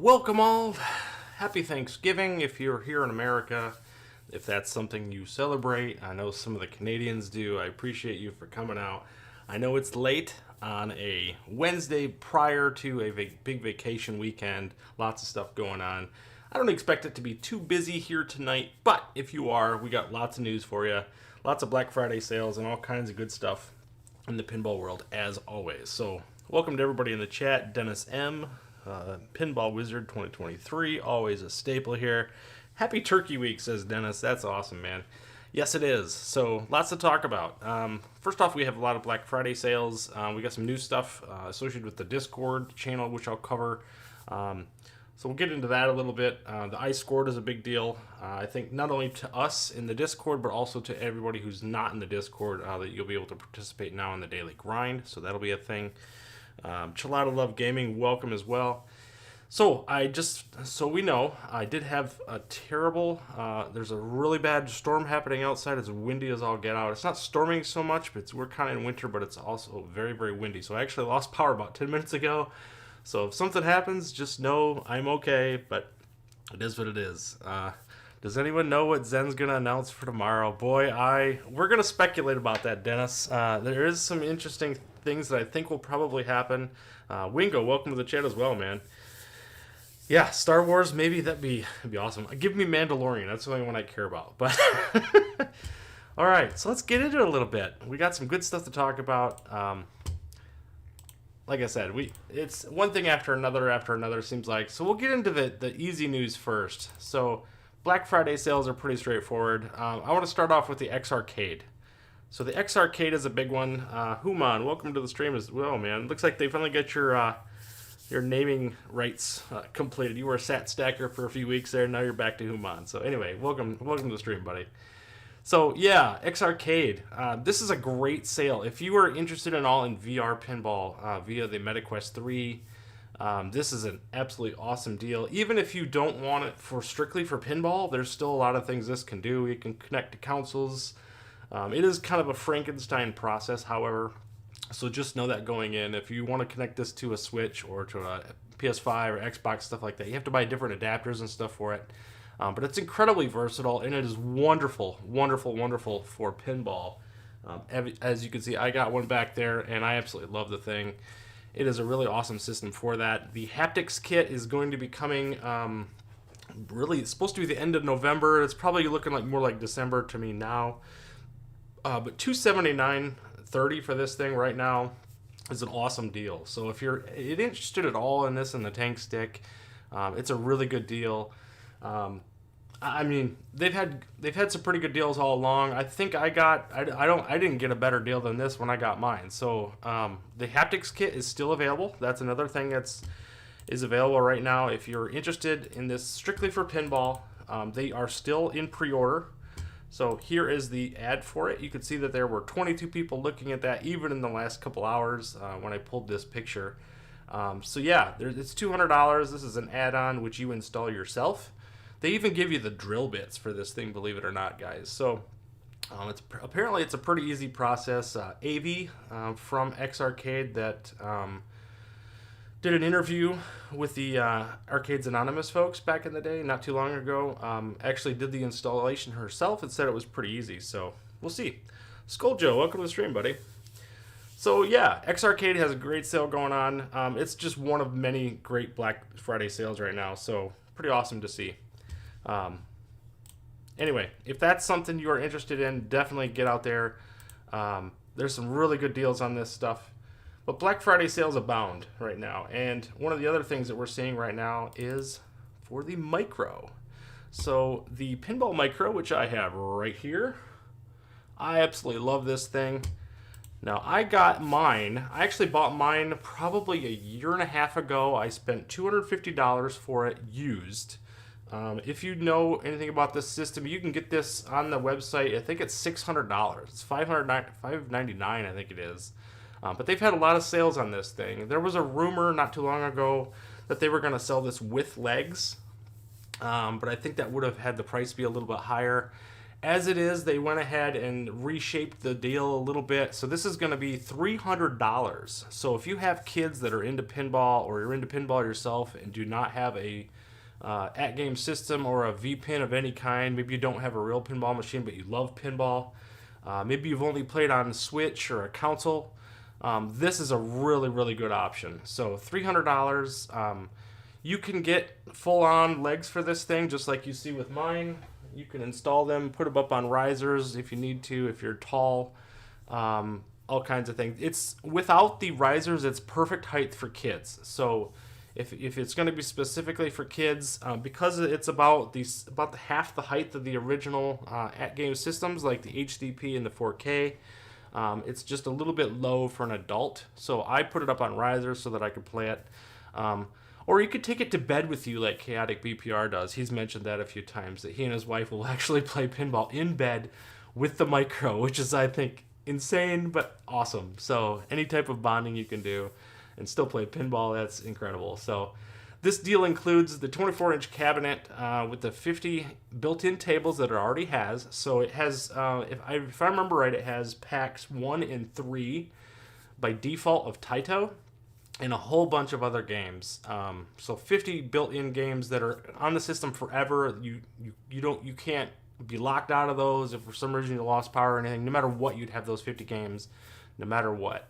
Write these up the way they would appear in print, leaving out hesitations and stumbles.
Welcome all. Happy Thanksgiving if you're here in America. If that's something you celebrate, I know some of the Canadians do. I appreciate you for coming out. I know it's late on a Wednesday prior to a big vacation weekend. Lots of stuff going on. I don't expect it to be too busy here tonight, but if you are, we got lots of news for you. Lots of Black Friday sales and all kinds of good stuff in the pinball world as always. So welcome to everybody in the chat. Dennis M., Pinball Wizard 2023, always a staple here. Happy Turkey Week, says Dennis. That's awesome, man. Yes, it is. So lots to talk about. First off, we have a lot of Black Friday sales. We got some new stuff associated with the Discord channel, which I'll cover. So we'll get into that a little bit. The iScored is a big deal. I think not only to us in the Discord, but also to everybody who's not in the Discord, that you'll be able to participate now in the daily grind. So that'll be a thing. Chilada Love Gaming, welcome as well. So we know, I did have a terrible, there's a really bad storm happening outside. It's windy as all get out. It's not storming so much, but we're kind of in winter, but it's also very, very windy. So I actually lost power about 10 minutes ago. So if something happens, just know I'm okay, but it is what it is. Does anyone know what Zen's going to announce for tomorrow? Boy, we're going to speculate about that, Dennis. There is some interesting things that I think will probably happen. Wingo, welcome to the chat as well, man. Yeah, Star Wars, maybe that'd be awesome. Give me Mandalorian. That's the only one I care about. But all right, so let's get into it a little bit. We got some good stuff to talk about. Like I said, it's one thing after another, seems like. So we'll get into the easy news first. So Black Friday sales are pretty straightforward. I want to start off with the X Arcade. So the X Arcade is a big one. Human, welcome to the stream as well, man. Looks like they finally got your naming rights completed. You were a Sat Stacker for a few weeks there, now you're back to Human. So anyway, welcome to the stream, buddy. So yeah, X Arcade. This is a great sale. If you are interested at all in VR pinball via the MetaQuest 3, this is an absolutely awesome deal. Even if you don't want it strictly for pinball, there's still a lot of things this can do. It can connect to consoles. It is kind of a Frankenstein process, however, so just know that going in. If you want to connect this to a Switch or to a PS5 or Xbox, stuff like that, you have to buy different adapters and stuff for it. But it's incredibly versatile, and it is wonderful, wonderful, wonderful for pinball. As you can see, I got one back there, and I absolutely love the thing. It is a really awesome system for that. The haptics kit is going to be coming, really, it's supposed to be the end of November. It's probably looking more like December to me now. But $279.30 for this thing right now is an awesome deal. So if you're interested at all in this and the tank stick, it's a really good deal. I mean, they've had some pretty good deals all along. I think I didn't get a better deal than this when I got mine. So the haptics kit is still available. That's another thing is available right now. If you're interested in this strictly for pinball, they are still in pre-order. So here is the ad for it. You can see that there were 22 people looking at that even in the last couple hours when I pulled this picture. So yeah, it's $200. This is an add-on which you install yourself. They even give you the drill bits for this thing, believe it or not, guys. So apparently it's a pretty easy process. AV from X Arcade that did an interview with the Arcades Anonymous folks back in the day, not too long ago. Actually did the installation herself and said it was pretty easy. So we'll see. Skull Joe, welcome to the stream, buddy. So yeah, X Arcade has a great sale going on. It's just one of many great Black Friday sales right now. So pretty awesome to see. Anyway, if that's something you are interested in, definitely get out there. There's some really good deals on this stuff. But Black Friday sales abound right now. And one of the other things that we're seeing right now is for the Micro. So the Pinball Micro, which I have right here, I absolutely love this thing. Now, I got mine. I actually bought mine probably a year and a half ago. I spent $250 for it used. If you know anything about this system, you can get this on the website. I think it's $600. It's $599, I think it is. But they've had a lot of sales on this thing. There was a rumor not too long ago that they were going to sell this with legs. But I think that would have had the price be a little bit higher. As it is, they went ahead and reshaped the deal a little bit. So this is going to be $300. So if you have kids that are into pinball, or you're into pinball yourself and do not have a Atgames system or a V-Pin of any kind, maybe you don't have a real pinball machine but you love pinball, maybe you've only played on a Switch or a console, this is a really, really good option. So $300. You can get full-on legs for this thing, just like you see with mine. You can install them, put them up on risers if you need to, if you're tall, all kinds of things. It's without the risers, it's perfect height for kids. So if it's going to be specifically for kids, because it's about the half the height of the original Atgames systems, like the HDP and the 4K, it's just a little bit low for an adult. So I put it up on risers so that I could play it. Or you could take it to bed with you like Chaotic BPR does. He's mentioned that a few times, that he and his wife will actually play pinball in bed with the micro, which is, I think, insane but awesome. So any type of bonding you can do and still play pinball, that's incredible. So this deal includes the 24-inch cabinet with the 50 built-in tables that it already has. So it has, if I remember right, it has packs 1 and 3 by default of Taito, and a whole bunch of other games. So 50 built-in games that are on the system forever. You can't be locked out of those if for some reason you lost power or anything. No matter what, you'd have those 50 games, no matter what.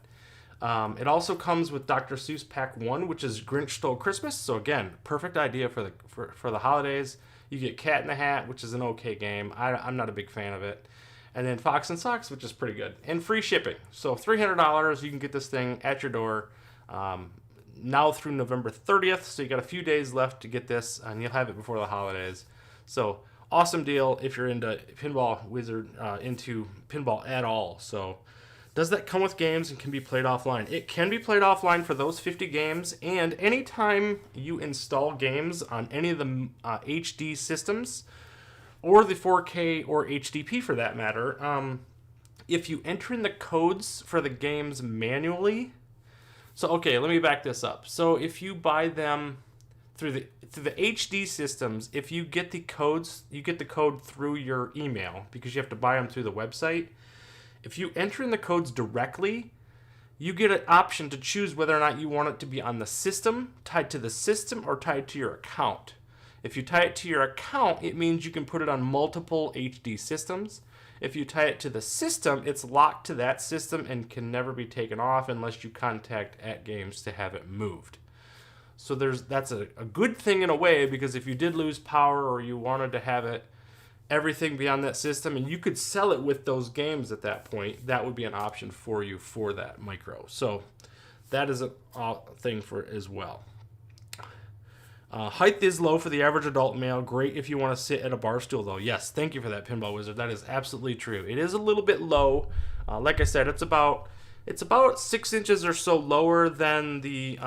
It also comes with Dr. Seuss Pack 1, which is Grinch Stole Christmas. So again, perfect idea for the holidays. You get Cat in the Hat, which is an okay game. I'm not a big fan of it. And then Fox and Socks, which is pretty good. And free shipping. So $300, you can get this thing at your door. Now through November 30th, so you got a few days left to get this, and you'll have it before the holidays. So awesome deal if you're into Pinball Wizard, into pinball at all. So does that come with games and can be played offline? It can be played offline for those 50 games, and anytime you install games on any of the HD systems, or the 4K or HDP for that matter, if you enter in the codes for the games manually. So, okay, let me back this up. So if you buy them through the HD systems, if you get the codes, you get the code through your email because you have to buy them through the website. If you enter in the codes directly, you get an option to choose whether or not you want it to be on the system, tied to the system, or tied to your account. If you tie it to your account, it means you can put it on multiple HD systems. If you tie it to the system, it's locked to that system and can never be taken off unless you contact Atgames to have it moved. So that's a good thing in a way, because if you did lose power or you wanted to have everything be on that system and you could sell it with those games at that point, that would be an option for you for that micro. So that is a thing for as well. Height is low for the average adult male. Great if you want to sit at a bar stool, though. Yes, thank you for that, Pinball Wizard. That is absolutely true. It is a little bit low. Like I said, it's about 6 inches or so lower than the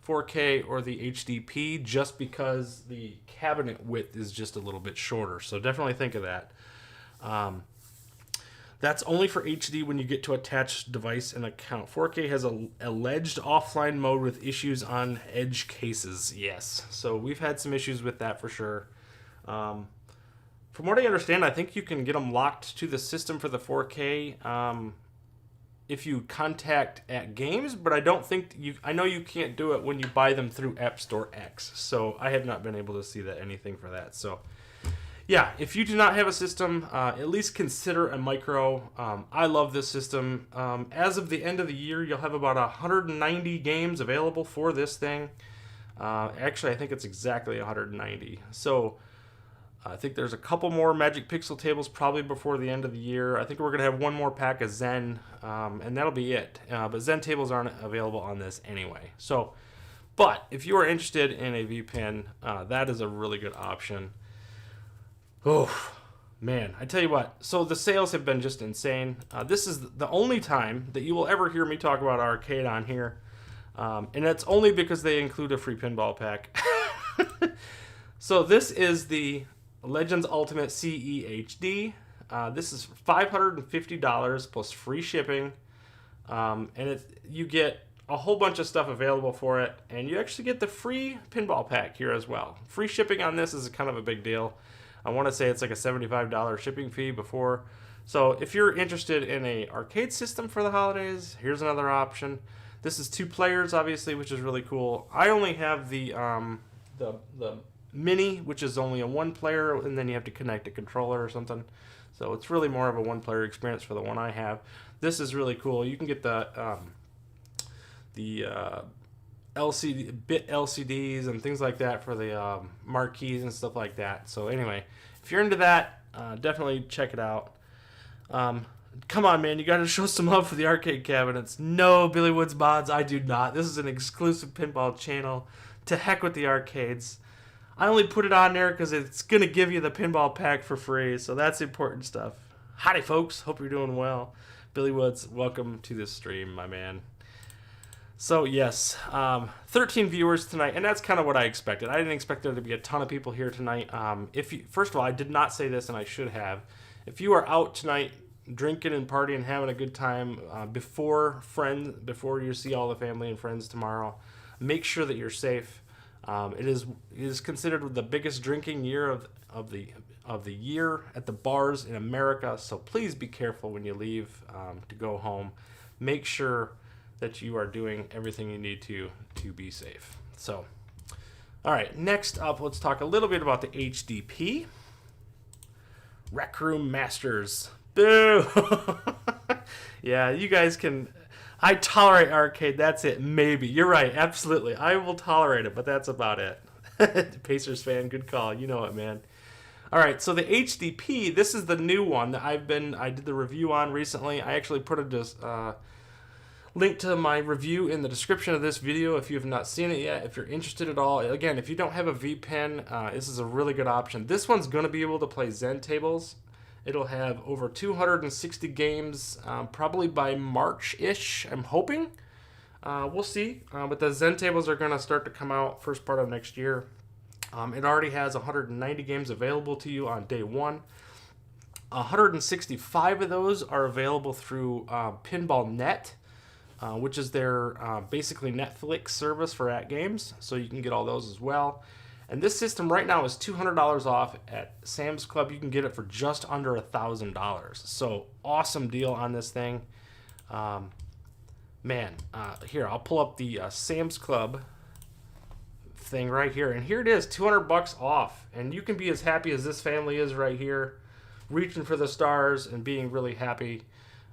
4K or the HDP, just because the cabinet width is just a little bit shorter. So definitely think of that. That's only for HD when you get to attach device and account. 4K has a alleged offline mode with issues on edge cases. Yes, so we've had some issues with that for sure. From what I understand, I think you can get them locked to the system for the 4K if you contact Atgames, but I don't think I know you can't do it when you buy them through App Store X. So I have not been able to see anything for that. So yeah, if you do not have a system, at least consider a micro. I love this system. As of the end of the year, you'll have about 190 games available for this thing. Actually, I think it's exactly 190. So I think there's a couple more Magic Pixel tables probably before the end of the year. I think we're going to have one more pack of Zen, and that'll be it. But Zen tables aren't available on this anyway. So, but if you are interested in a V-Pin, that is a really good option. Oh, man, I tell you what. So the sales have been just insane. This is the only time that you will ever hear me talk about arcade on here. And that's only because they include a free pinball pack. So this is the Legends Ultimate CEHD. This is $550 plus free shipping. And you get a whole bunch of stuff available for it. And you actually get the free pinball pack here as well. Free shipping on this is kind of a big deal. I want to say it's like a $75 shipping fee before. So if you're interested in a arcade system for the holidays, here's another option. This is 2 players, obviously, which is really cool. I only have the mini, which is only a 1 player, and then you have to connect a controller or something. So it's really more of a 1 player experience for the one I have. This is really cool. You can get the LCDs and things like that for the marquees and stuff like that. So anyway, if you're into that, definitely check it out. Come on, man, you got to show some love for the arcade cabinets. No, Billy Woods mods, I do not. This is an exclusive pinball channel. To heck with the arcades. I only put it on there because it's going to give you the pinball pack for free, so that's important stuff. Howdy, folks. Hope you're doing well. Billy Woods, welcome to this stream, my man. So, yes, 13 viewers tonight, and that's kind of what I expected. I didn't expect there to be a ton of people here tonight. First of all, I did not say this, and I should have. If you are out tonight drinking and partying, having a good time before you see all the family and friends tomorrow, make sure that you're safe. It is considered the biggest drinking year of the year at the bars in America. So please be careful when you leave to go home. Make sure that you are doing everything you need to be safe. So, all right. Next up, let's talk a little bit about the HDP. Rec Room Masters. Boo! Yeah, you guys can. I tolerate arcade, that's it, maybe. You're right, absolutely. I will tolerate it, but that's about it. Pacers fan, good call. You know it, man. All right, so the HDP, this is the new one that I did the review on recently. I actually put a link to my review in the description of this video if you have not seen it yet. If you're interested at all, again, if you don't have a V-Pen, this is a really good option. This one's going to be able to play Zen tables. It'll have over 260 games, probably by March-ish, I'm hoping. We'll see. But the Zen tables are going to start to come out first part of next year. It already has 190 games available to you on day 1. 165 of those are available through Pinball Net, which is their basically Netflix service for Atgames. So you can get all those as well. And this system right now is $200 off at Sam's Club. You can get it for just under $1,000. So awesome deal on this thing. Here, I'll pull up the Sam's Club thing right here. And here it is, $200 off. And you can be as happy as this family is right here, reaching for the stars and being really happy.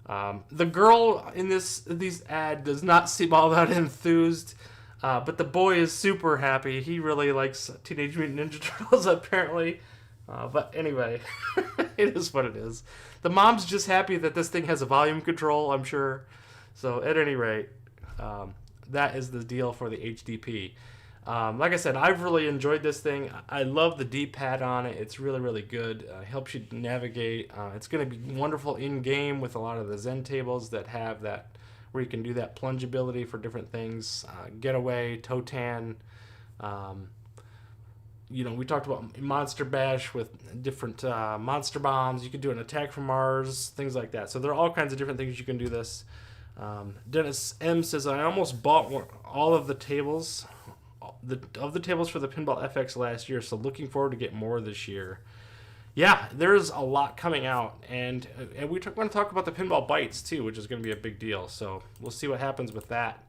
The girl in this ad does not seem all that enthused. But the boy is super happy. He really likes Teenage Mutant Ninja Turtles, apparently. But anyway, it is what it is. The mom's just happy that this thing has a volume control, I'm sure. So at any rate, that is the deal for the HDP. Like I said, I've really enjoyed this thing. I love the D-pad on it. It's really, really good. Helps you navigate. It's going to be wonderful in-game with a lot of the Zen tables that have that, where you can do that plunge ability for different things. Getaway, Totan. We talked about Monster Bash with different monster bombs. You can do an attack from Mars, things like that. So there are all kinds of different things you can do this. Dennis M says, I almost bought all of the tables, of the tables for the Pinball FX last year, so looking forward to get more this year. Yeah, there's a lot coming out, and we're going to talk about the Pinball Bites, too, which is going to be a big deal, so we'll see what happens with that.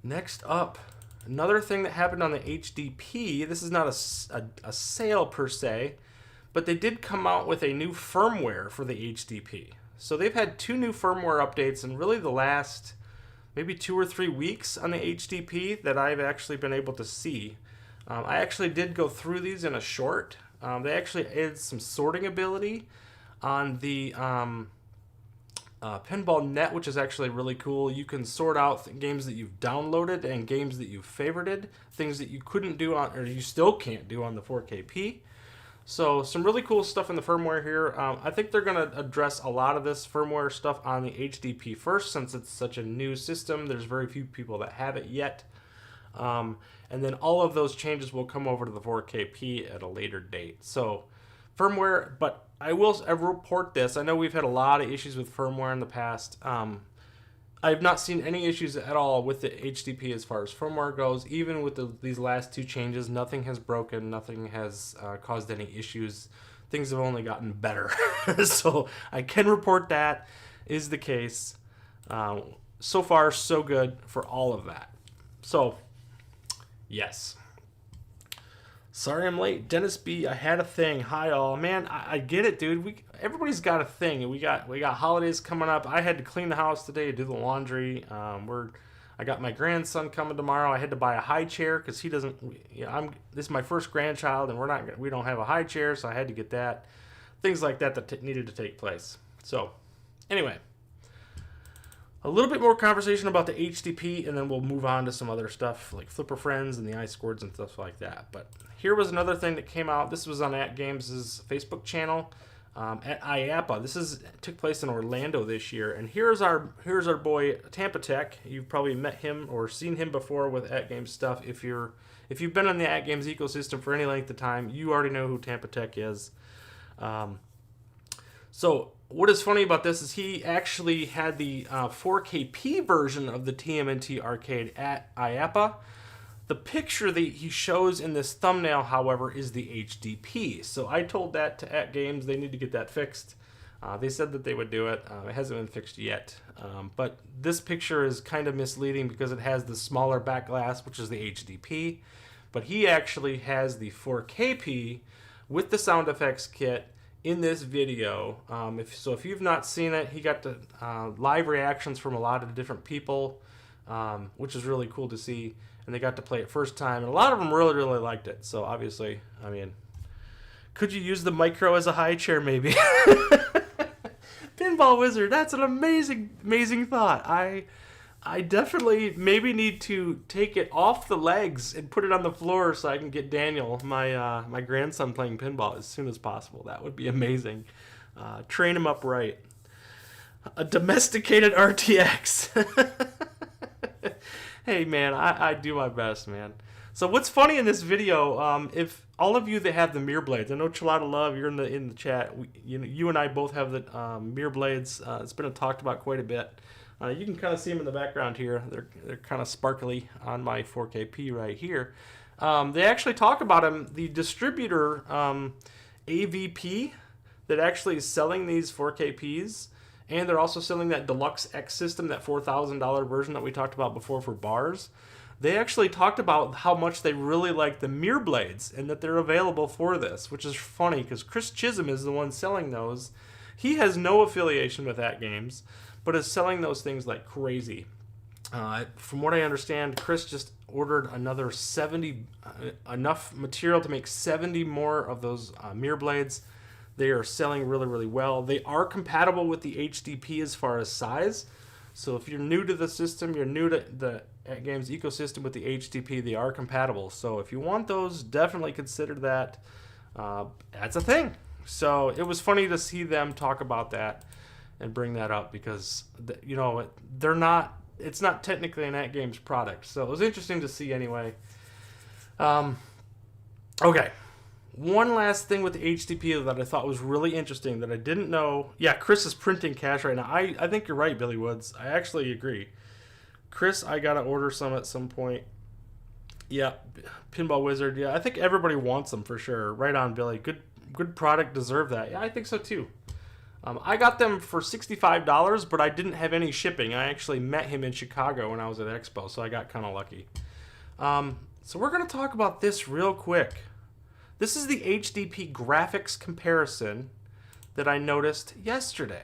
Next up, another thing that happened on the HDP, this is not a sale per se, but they did come out with a new firmware for the HDP. So they've had 2 new firmware updates in really the last maybe 2 or 3 weeks on the HDP that I've actually been able to see. I actually did go through these in a short. They actually added some sorting ability on the Pinball Net, which is actually really cool. You can sort out games that you've downloaded and games that you've favorited, things that you couldn't do on, or you still can't do on the 4KP. So some really cool stuff in the firmware here. I think they're going to address a lot of this firmware stuff on the HDP first, since it's such a new system. There's very few people that have it yet. And then all of those changes will come over to the 4KP at a later date. So firmware, but I will report this. I know we've had a lot of issues with firmware in the past. I've not seen any issues at all with the HDP as far as firmware goes. Even with these last 2 changes, nothing has broken, nothing has caused any issues. Things have only gotten better. So I can report that is the case. So far, so good for all of that. So, yes. Sorry I'm late. Dennis B, I had a thing. Hi all. Man, I get it, dude. Everybody's got a thing. We got holidays coming up. I had to clean the house today, do the laundry. I got my grandson coming tomorrow. I had to buy a high chair because he doesn't. This is my first grandchild, and we don't have a high chair, so I had to get that. Things like that needed to take place. So, anyway, a little bit more conversation about the HDP, and then we'll move on to some other stuff like Flipper Friends and the iScored and stuff like that. But here was another thing that came out. This was on Atgames' Facebook channel at IAPA. This took place in Orlando this year, and here's our boy Tampa Tech. You've probably met him or seen him before with Atgames stuff. If you've been in the Atgames ecosystem for any length of time, you already know who Tampa Tech is. So what is funny about this is he actually had the 4KP version of the TMNT arcade at IAPA. The picture that he shows in this thumbnail, however, is the HDP. So I told that to Atgames. They need to get that fixed. They said that they would do it. It hasn't been fixed yet. But this picture is kind of misleading because it has the smaller back glass, which is the HDP. But he actually has the 4KP with the sound effects kit in this video. If you've not seen it, he got the live reactions from a lot of different people, which is really cool to see. And they got to play it first time, and a lot of them really, really liked it. So obviously, I mean, could you use the micro as a high chair maybe? Pinball Wizard, that's an amazing, amazing thought. I definitely maybe need to take it off the legs and put it on the floor so I can get Daniel, my grandson, playing pinball as soon as possible. That would be amazing. Train him up right. A domesticated RTX. Hey man, I do my best, man. So what's funny in this video, if all of you that have the mirror blades, I know Chalada Love, you're in the chat. You and I both have the mirror blades. It's been talked about quite a bit. You can kind of see them in the background here. They're kind of sparkly on my 4KP right here. They actually talk about them. The distributor AVP that actually is selling these 4KPs. And they're also selling that Deluxe X system, that $4,000 version that we talked about before for bars. They actually talked about how much they really like the mirror blades and that they're available for this, which is funny because Chris Chisholm is the one selling those. He has no affiliation with Atgames, but is selling those things like crazy. From what I understand, Chris just ordered another 70, enough material to make 70 more of those mirror blades. They are selling really, really well. They are compatible with the HDP as far as size. So if you're new to the system, you're new to the Atgames ecosystem with the HDP, they are compatible. So if you want those, definitely consider that. That's a thing. So it was funny to see them talk about that and bring that up because, it's not technically an Atgames product. So it was interesting to see anyway. Okay. One last thing with the HDP that I thought was really interesting that I didn't know. Yeah, Chris is printing cash right now. I think you're right, Billy Woods. I actually agree. Chris, I got to order some at some point. Yeah, Pinball Wizard. Yeah, I think everybody wants them for sure. Right on, Billy. Good product. Deserve that. Yeah, I think so too. I got them for $65, but I didn't have any shipping. I actually met him in Chicago when I was at Expo, so I got kind of lucky. So we're going to talk about this real quick. This is the HDP graphics comparison that I noticed yesterday.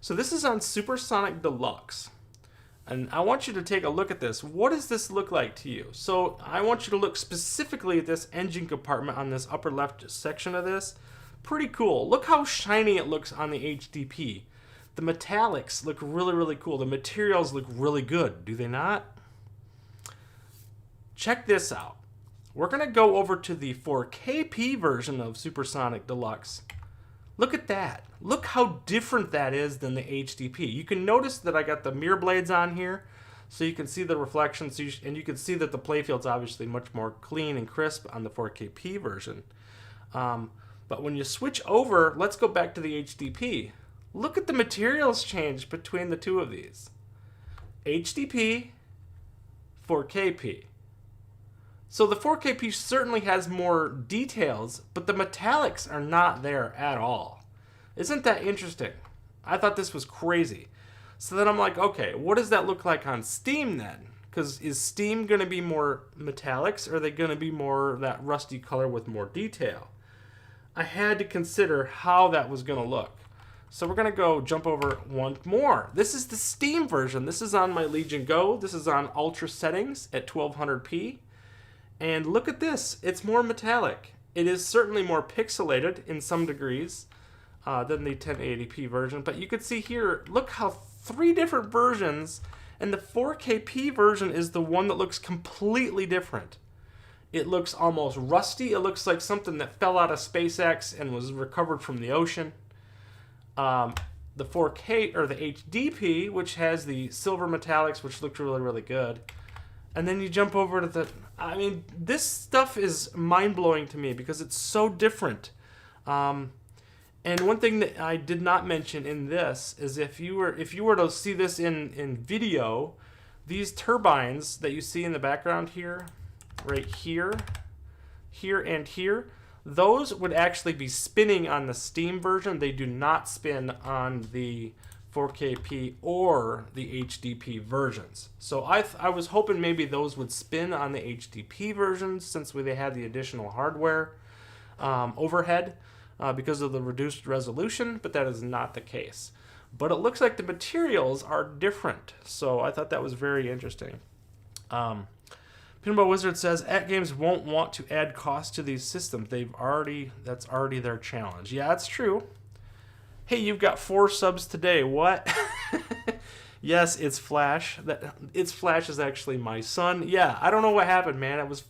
So this is on Supersonic Deluxe. And I want you to take a look at this. What does this look like to you? So I want you to look specifically at this engine compartment on this upper left section of this. Pretty cool. Look how shiny it looks on the HDP. The metallics look really, really cool. The materials look really good, do they not? Check this out. We're going to go over to the 4KP version of Supersonic Deluxe. Look at that. Look how different that is than the HDP. You can notice that I got the mirror blades on here, so you can see the reflections, and you can see that the playfield's obviously much more clean and crisp on the 4KP version. But when you switch over, let's go back to the HDP. Look at the materials change between the two of these. HDP, 4KP. So the 4KP certainly has more details, but the metallics are not there at all. Isn't that interesting? I thought this was crazy. So then I'm like, okay, what does that look like on Steam then? Because is Steam going to be more metallics, or are they going to be more that rusty color with more detail? I had to consider how that was going to look. So we're going to go jump over one more. This is the Steam version. This is on my Legion Go. This is on ultra settings at 1200p. And look at this. It's more metallic. It is certainly more pixelated in some degrees than the 1080p version. But you can see here, look how 3 different versions, and the 4KP version is the one that looks completely different. It looks almost rusty. It looks like something that fell out of SpaceX and was recovered from the ocean. The 4K, or the HDP, which has the silver metallics, which looked really, really good. And then you jump over to the... I mean, this stuff is mind-blowing to me because it's so different. And one thing that I did not mention in this is if you were to see this in video, these turbines that you see in the background here, right here, here, and here, those would actually be spinning on the Steam version. They do not spin on the 4KP or the HDP versions. So I was hoping maybe those would spin on the HDP versions since they had the additional hardware overhead because of the reduced resolution, but that is not the case. But it looks like the materials are different, so I thought that was very interesting. Pinball Wizard says Atgames won't want to add cost to these systems. That's already their challenge. Yeah, that's true. Hey, you've got 4 subs today. What? Yes, it's Flash. It's Flash is actually my son. Yeah, I don't know what happened, man. I was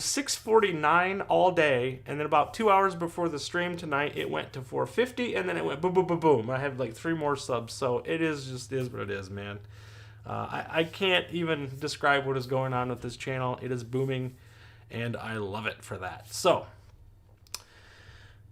649 all day, and then about 2 hours before the stream tonight, it went to 450, and then it went boom, boom, boom, boom. I have like 3 more subs, so it is what it is, man. I can't even describe what is going on with this channel. It is booming, and I love it for that. So,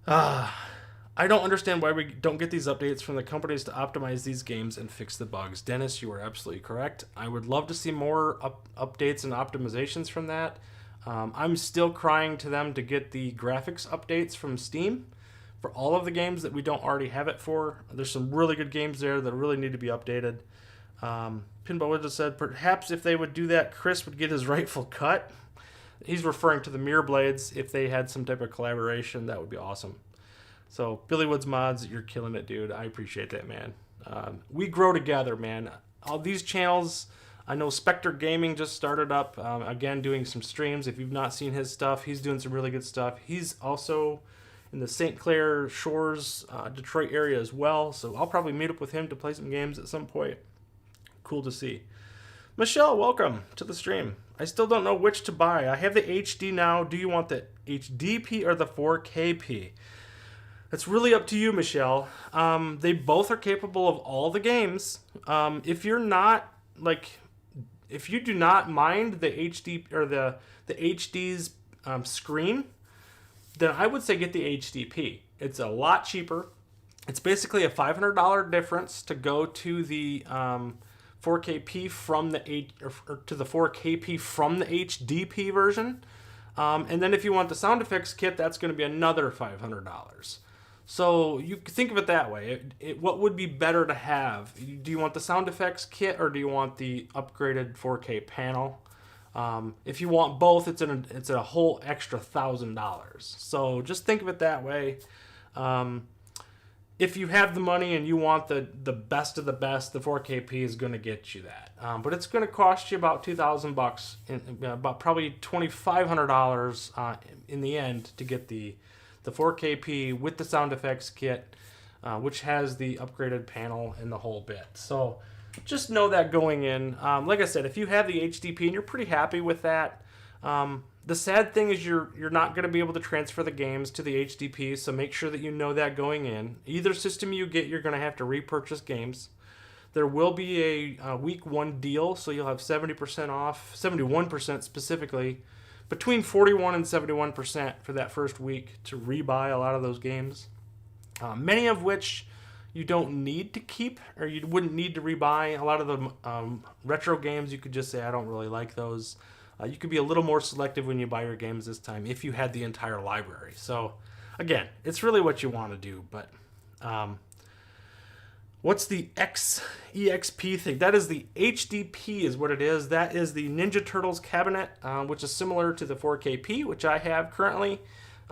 I don't understand why we don't get these updates from the companies to optimize these games and fix the bugs. Dennis, you are absolutely correct. I would love to see more updates and optimizations from that. I'm still crying to them to get the graphics updates from Steam for all of the games that we don't already have it for. There's some really good games there that really need to be updated. Pinball Wizard said, perhaps if they would do that, Chris would get his rightful cut. He's referring to the Mirror Blades. If they had some type of collaboration, that would be awesome. So, Billy Woods Mods, you're killing it, dude. I appreciate that, man. We grow together, man. All these channels, I know Spectre Gaming just started up, again, doing some streams. If you've not seen his stuff, he's doing some really good stuff. He's also in the St. Clair Shores, Detroit area as well. So, I'll probably meet up with him to play some games at some point. Cool to see. Michelle, welcome to the stream. I still don't know which to buy. I have the HD now. Do you want the HDP or the 4KP? It's really up to you, Michelle. They both are capable of all the games. If you're not if you do not mind the HD or the HD's screen, then I would say get the HDP. It's a lot cheaper. It's basically a $500 difference to go to the 4KP from the to the 4KP from the HDP version. And then if you want the sound effects kit, that's going to be another $500. So you think of it that way. What would be better to have? Do you want the sound effects kit or do you want the upgraded 4K panel? If you want both, it's a whole extra $1,000. So just think of it that way. If you have the money and you want the best of the best, the 4KP is going to get you that. But it's going to cost you about $2,000, about probably $2,500 in the end to get the 4KP with the sound effects kit, which has the upgraded panel and the whole bit. So just know that going in. Like I said, if you have the HDP and you're pretty happy with that, the sad thing is you're not going to be able to transfer the games to the HDP, so make sure that you know that going in. Either system you get, you're going to have to repurchase games. There will be a week 1 deal, so you'll have 70% off, 71% specifically, between 41 and 71% for that first week to rebuy a lot of those games, many of which you don't need to keep, or you wouldn't need to rebuy. A lot of the retro games, you could just say, I don't really like those. You could be a little more selective when you buy your games this time if you had the entire library. So, again, it's really what you want to do. But what's the EXP thing? That is the HDP is what it is. That is the Ninja Turtles cabinet, which is similar to the 4KP, which I have currently.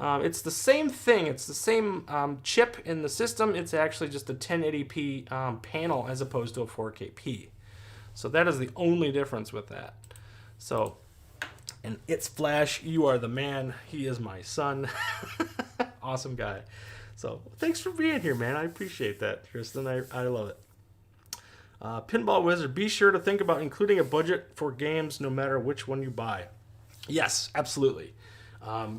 It's the same thing. It's the same chip in the system. It's actually just a 1080p panel as opposed to a 4KP. So that is the only difference with that. So, and it's Flash. You are the man. He is my son. Awesome guy. So thanks for being here, man. I appreciate that, Tristan. I love it. Pinball Wizard, be sure to think about including a budget for games no matter which one you buy. Yes, absolutely.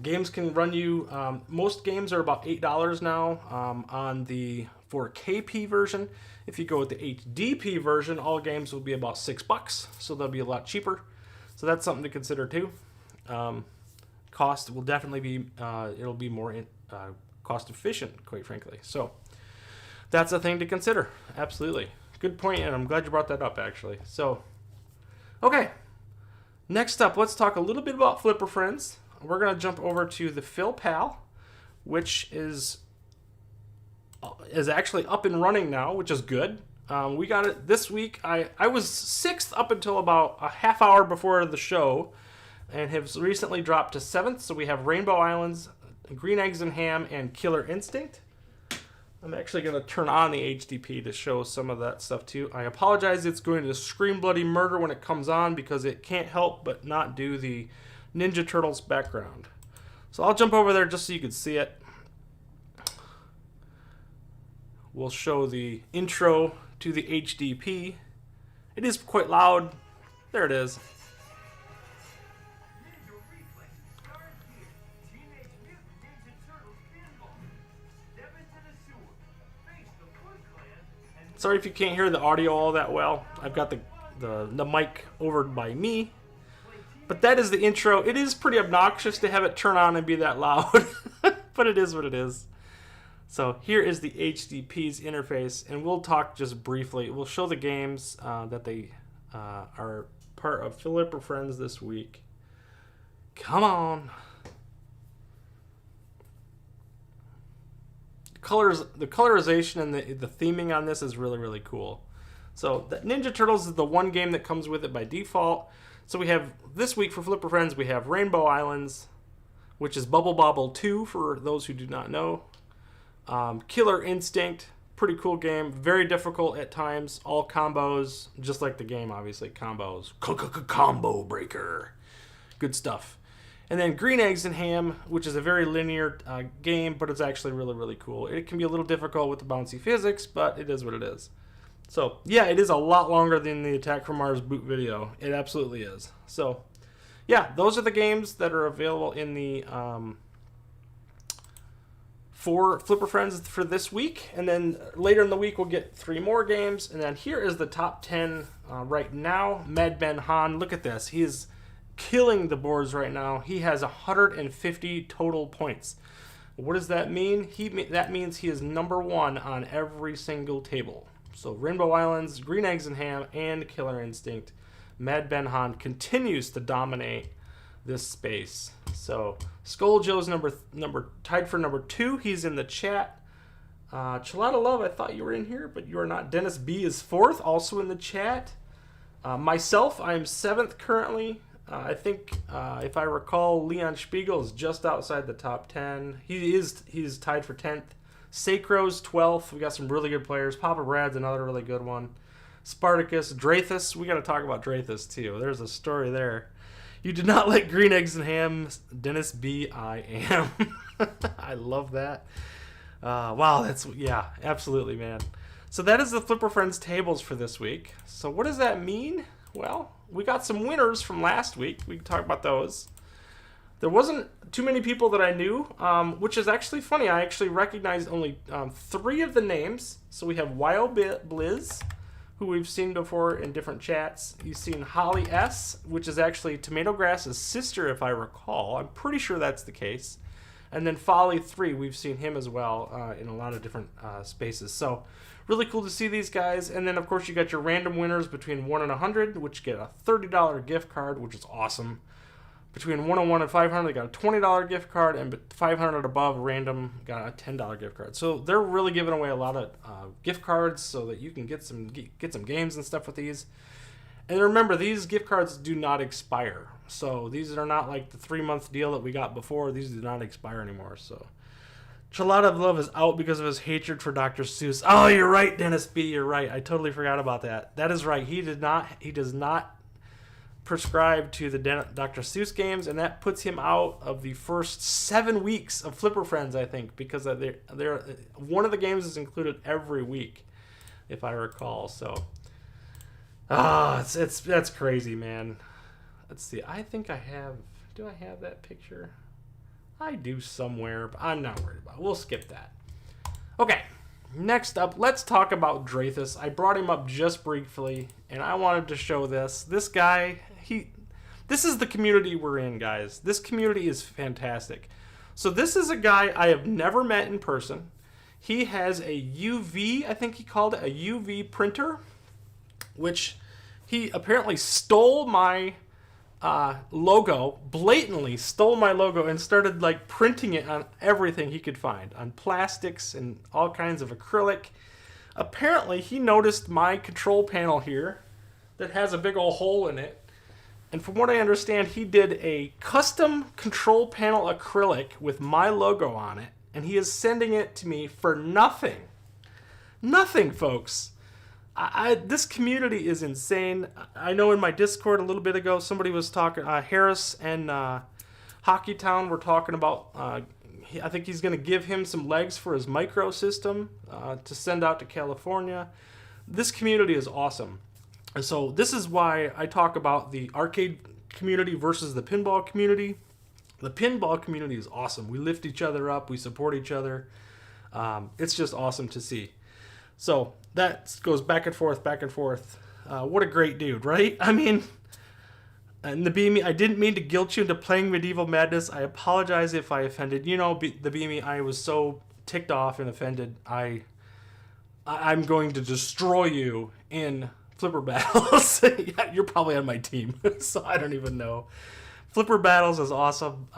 Games can run you, most games are about $8 now on the 4KP version. If you go with the HDP version, all games will be about $6, so they'll be a lot cheaper. So that's something to consider too. Cost will definitely be, it'll be more cost efficient, quite frankly. So that's a thing to consider. Absolutely. Good point, and I'm glad you brought that up, actually. So, okay. Next up, let's talk a little bit about Flipper Friends. We're going to jump over to the Phil Pal, which is actually up and running now, which is good. We got it this week. I was 6th up until about a half hour before the show, and have recently dropped to 7th. So we have Rainbow Islands, Green Eggs and Ham, and Killer Instinct. I'm actually going to turn on the HDP to show some of that stuff too. I apologize, it's going to scream bloody murder when it comes on because it can't help but not do the Ninja Turtles background. So I'll jump over there just so you can see it. We'll show the intro to the HDP. It is quite loud. There it is. Sorry if you can't hear the audio all that well. I've got the mic over by me. But that is the intro. It is pretty obnoxious to have it turn on and be that loud. But it is what it is. So here is the HDP's interface. And we'll talk just briefly. We'll show the games that they are part of Flipper Friends this week. Come on. The colorization and the theming on this is really, really cool. So the Ninja Turtles is the one game that comes with it by default. So we have, this week for Flipper Friends, we have Rainbow Islands, which is Bubble Bobble 2 for those who do not know. Killer Instinct, pretty cool game. Very difficult at times. All combos, just like the game, obviously. Combos. Combo breaker. Good stuff. And then Green Eggs and Ham, which is a very linear game, but it's actually really, really cool. It can be a little difficult with the bouncy physics, but it is what it is. So, yeah, it is a lot longer than the Attack from Mars boot video. It absolutely is. So, yeah, those are the games that are available in the for Flipper Friends for this week. And then later in the week, we'll get 3 more games. And then here is the top 10 right now. Mad Ben Han, look at this. He is killing the boards right now. He has 150 total points. What does that mean? That means he is number 1 on every single table. So Rainbow Islands, Green Eggs and Ham, and Killer Instinct. Mad Ben Han continues to dominate this space. So Skull Joe's tied for number 2. He's in the chat. Chalada Love, I thought you were in here, but you are not. Dennis B is 4th, also in the chat. Myself, I am 7th currently. I think, if I recall, Leon Spiegel is just outside the top 10. He's tied for 10th. Sacro's 12th. We got some really good players. Papa Brad's another really good one. Spartacus, Drathus. We got to talk about Drathus too. There's a story there. You did not like Green Eggs and Ham, Dennis B. I am. I love that. Wow, yeah, absolutely, man. So that is the Flipper Friends tables for this week. So what does that mean? Well, we got some winners from last week. We can talk about those. There wasn't too many people that I knew, which is actually funny. I actually recognized only 3 of the names. So we have Wild Blizz, who we've seen before in different chats. You've seen Holly S., which is actually Tomato Grass's sister, if I recall. I'm pretty sure that's the case. And then Folly 3, we've seen him as well in a lot of different spaces. So really cool to see these guys. And then, of course, you got your random winners between 1 and 100, which get a $30 gift card, which is awesome. Between 101 and 500, they got a $20 gift card, and 500 above, random got a $10 gift card. So they're really giving away a lot of gift cards so that you can get some games and stuff with these. And remember, these gift cards do not expire. So these are not like the 3-month deal that we got before. These do not expire anymore. So Chalada of Love is out because of his hatred for Dr. Seuss. Oh, you're right, Dennis B. You're right. I totally forgot about that. That is right. He does not prescribe to the Dr. Seuss games, and that puts him out of the first 7 weeks of Flipper Friends, I think, because they're one of the games is included every week, if I recall. So, that's crazy, man. Let's see. I think do I have that picture? I do somewhere, but I'm not worried about it. We'll skip that. Okay. Next up, let's talk about Drathus. I brought him up just briefly, and I wanted to show this. This guy, this is the community we're in, guys. This community is fantastic. So this is a guy I have never met in person. He has a UV, I think he called it, a UV printer, which he apparently stole my logo, blatantly stole my logo and started like printing it on everything he could find, on plastics and all kinds of acrylic. Apparently he noticed my control panel here that has a big old hole in it, and from what I understand, he did a custom control panel acrylic with my logo on it, and he is sending it to me for nothing. Nothing, folks. This community is insane. I know in my Discord a little bit ago, somebody was talking, Harris and Hockey Town were talking about, I think he's going to give him some legs for his micro system to send out to California. This community is awesome. And so this is why I talk about the arcade community versus the pinball community. The pinball community is awesome. We lift each other up. We support each other. It's just awesome to see. So that goes back and forth, back and forth. What a great dude, right? I mean, and the Beamy, I didn't mean to guilt you into playing Medieval Madness. I apologize if I offended. You know, the Beamy, I was so ticked off and offended. I'm going to destroy you in Flipper Battles. Yeah, you're probably on my team, so I don't even know. Flipper Battles is awesome.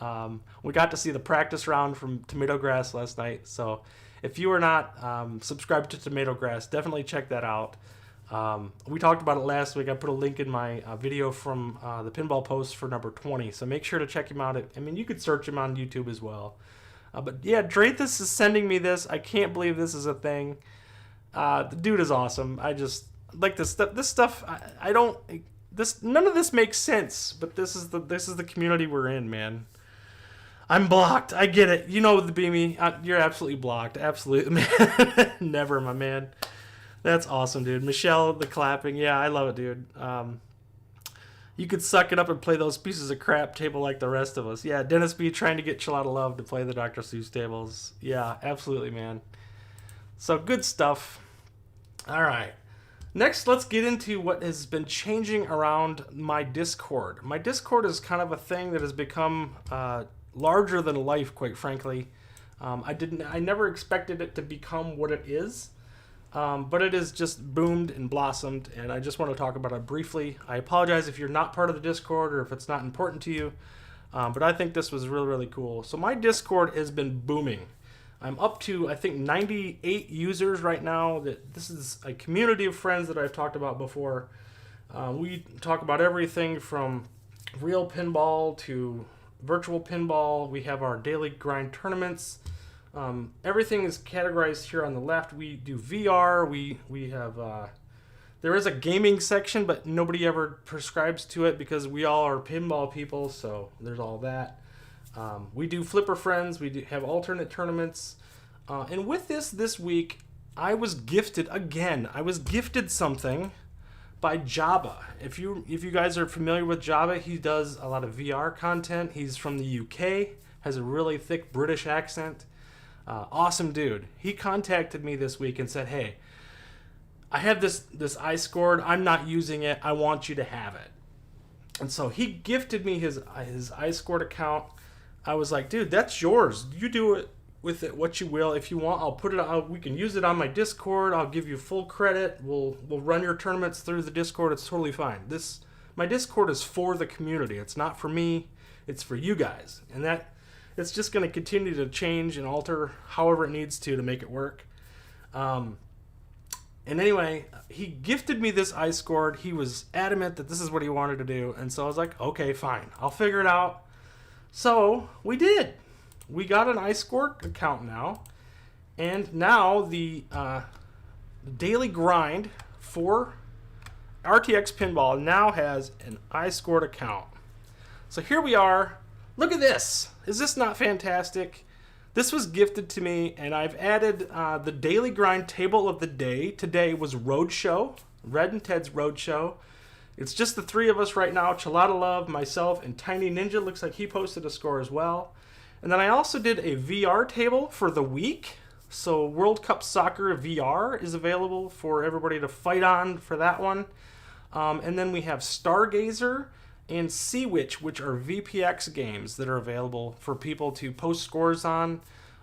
We got to see the practice round from Tomato Grass last night, so if you are not subscribed to Tomato Grass, definitely check that out. We talked about it last week. I put a link in my video from the Pinball Post for number 20, so make sure to check him out. I mean, you could search him on YouTube as well. But yeah, Drathus is sending me this. I can't believe this is a thing. The dude is awesome. I just like this stuff. This stuff, none of this makes sense, but this is the community we're in, man. I'm blocked. I get it. You know the Beamy. You're absolutely blocked. Absolutely, man. Never, my man. That's awesome, dude. Michelle, the clapping. Yeah, I love it, dude. You could suck it up and play those pieces of crap table like the rest of us. Yeah, Dennis B trying to get Chalada Love to play the Dr. Seuss tables. Yeah, absolutely, man. So good stuff. All right. Next, let's get into what has been changing around my Discord. My Discord is kind of a thing that has become larger than life, quite frankly. I never expected it to become what it is, but it has just boomed and blossomed, and I just want to talk about it briefly. I apologize if you're not part of the Discord or if it's not important to you, but I think this was really, really cool. So my Discord has been booming. I'm up to, I think, 98 users right now. This is a community of friends that I've talked about before. We talk about everything from real pinball to virtual pinball. We have our daily grind tournaments. Everything is categorized here on the left. We do VR. We have there is a gaming section, but nobody ever prescribes to it because we all are pinball people. So there's all that. We do Flipper Friends. We have alternate tournaments. And with this week, I was gifted again. I was gifted something by Jabba. If you guys are familiar with Jabba, he does a lot of VR content. He's from the UK, has a really thick British accent. Awesome dude. He contacted me this week and said, hey, I have this iScored. I'm not using it. I want you to have it. And so he gifted me his iScored account. I was like, dude, that's yours. You do it with it what you will. If you want, I'll put it out. We can use it on my Discord. I'll give you full credit. We'll run your tournaments through the Discord. It's totally fine. My Discord is for the community. It's not for me. It's for you guys. And that it's just going to continue to change and alter however it needs to make it work. And anyway, he gifted me this iScored. He was adamant that this is what he wanted to do. And so I was like, okay, fine. I'll figure it out. So we did. We got an iScored account now. And now the daily grind for RTX Pinball now has an iScored account. So here we are. Look at this. Is this not fantastic? This was gifted to me, and I've added the daily grind table of the day. Today was Roadshow, Red and Ted's Roadshow. It's just the three of us right now, Chalada Love, myself, and Tiny Ninja. Looks like he posted a score as well. And then I also did a VR table for the week. So World Cup Soccer VR is available for everybody to fight on for that one. And then we have Stargazer and Sea Witch, which are VPX games that are available for people to post scores on,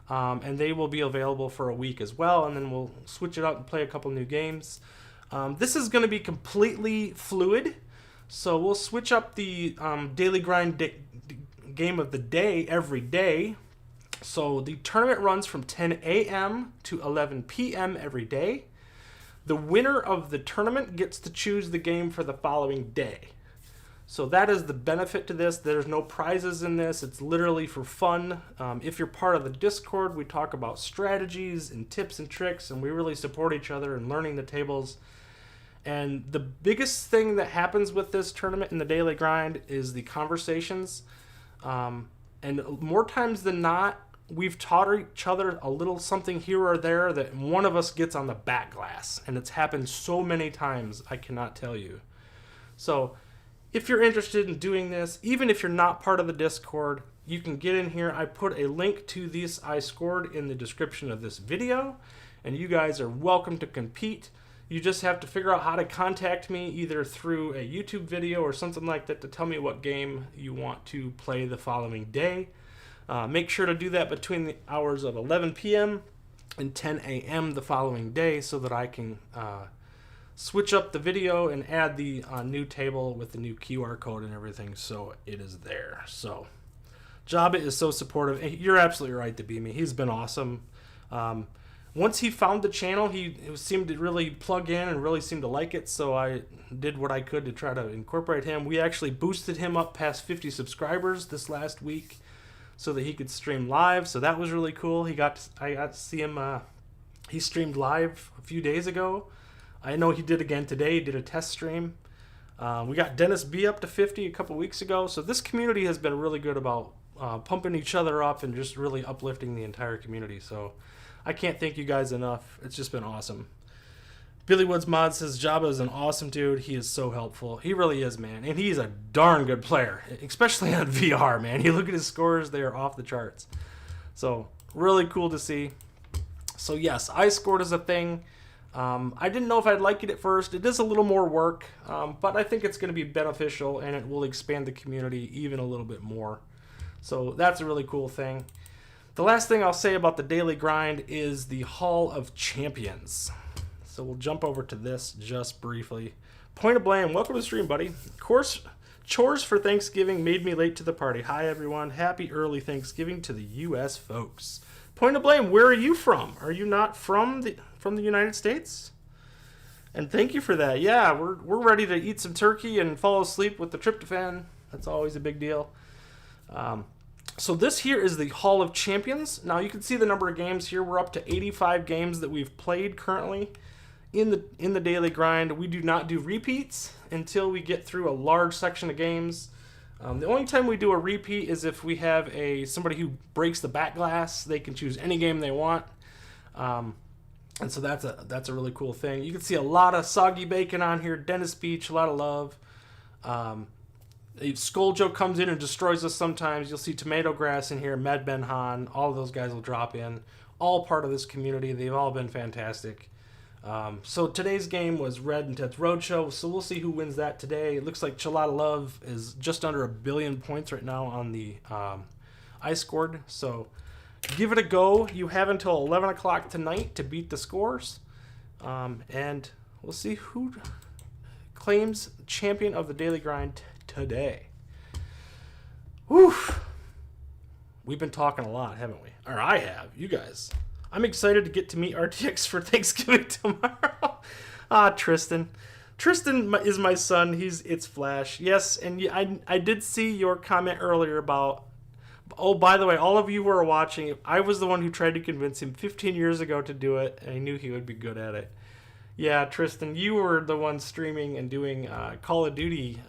and they will be available for a week as well, and then we'll switch it out and play a couple new games. This is going to be completely fluid, so we'll switch up the daily grind game of the day every day. So the tournament runs from 10 a.m. to 11 p.m. every day. The winner of the tournament gets to choose the game for the following day. So that is the benefit to this. There's no prizes in this. It's literally for fun. If you're part of the Discord, we talk about strategies and tips and tricks, and we really support each other in learning the tables. And the biggest thing that happens with this tournament in the daily grind is the conversations. And more times than not, we've taught each other a little something here or there that one of us gets on the back glass. And it's happened so many times, I cannot tell you. So if you're interested in doing this, even if you're not part of the Discord, you can get in here. I put a link to this iScored in the description of this video, and you guys are welcome to compete. You just have to figure out how to contact me either through a YouTube video or something like that to tell me what game you want to play the following day. Make sure to do that between the hours of 11 p.m. and 10 a.m. the following day so that I can switch up the video and add the new table with the new QR code and everything, so it is there. So Jabba is so supportive. You're absolutely right to be me. He's been awesome. Once he found the channel, he seemed to really plug in and really seemed to like it, so I did what I could to try to incorporate him. We actually boosted him up past 50 subscribers this last week so that he could stream live, so that was really cool. I got to see him. He streamed live a few days ago. I know he did again today. He did a test stream. We got Dennis B up to 50 a couple weeks ago. So this community has been really good about pumping each other up and just really uplifting the entire community. So I can't thank you guys enough. It's just been awesome. Billy Woods Mod says, Jabba is an awesome dude. He is so helpful. He really is, man. And he's a darn good player, especially on VR, man. You look at his scores, they are off the charts. So really cool to see. So yes, iScored is a thing. I didn't know if I'd like it at first. It is a little more work, but I think it's going to be beneficial, and it will expand the community even a little bit more. So that's a really cool thing. The last thing I'll say about the daily grind is the Hall of Champions. So we'll jump over to this just briefly. Point of Blame, welcome to the stream, buddy. Of course, chores for Thanksgiving made me late to the party. Hi, everyone. Happy early Thanksgiving to the U.S. folks. Point of Blame, where are you from? Are you not from the United States? And thank you for that. Yeah, we're ready to eat some turkey and fall asleep with the tryptophan. That's always a big deal. So this here is the Hall of Champions. Now you can see the number of games here. We're up to 85 games that we've played currently in the daily grind. We do not do repeats until we get through a large section of games. The only time we do a repeat is if we have somebody who breaks the back glass. They can choose any game they want. And so that's a really cool thing. You can see a lot of Soggy Bacon on here. Dennis Beach, a lot of love. Skull Joe comes in and destroys us sometimes. You'll see Tomato Grass in here, Med Ben Han. All of those guys will drop in. All part of this community. They've all been fantastic. So today's game was Red and Ted's Roadshow. So we'll see who wins that today. It looks like Chalada Love is just under 1 billion points right now on the iScored. So give it a go. You have until 11 o'clock tonight to beat the scores. And we'll see who claims champion of the daily grind today. Whew. We've been talking a lot, haven't we? Or I have, you guys. I'm excited to get to meet RTX for Thanksgiving tomorrow. Tristan. Tristan is my son. It's Flash. Yes, and I did see your comment earlier about... Oh, by the way, all of you who are watching, I was the one who tried to convince him 15 years ago to do it, and I knew he would be good at it. Yeah, Tristan, you were the one streaming and doing Call of Duty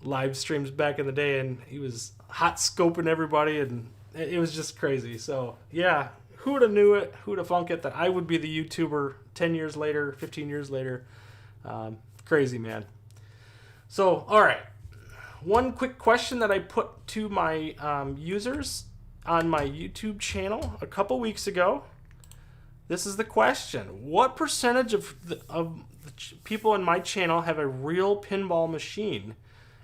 live streams back in the day, and he was hot scoping everybody, and it was just crazy. So, yeah, who'd have knew it, who'd have thunk it, that I would be the YouTuber 10 years later, 15 years later. Crazy, man. So, all right. One quick question that I put to my users on my YouTube channel a couple weeks ago. This is the question. What percentage of the people in my channel have a real pinball machine?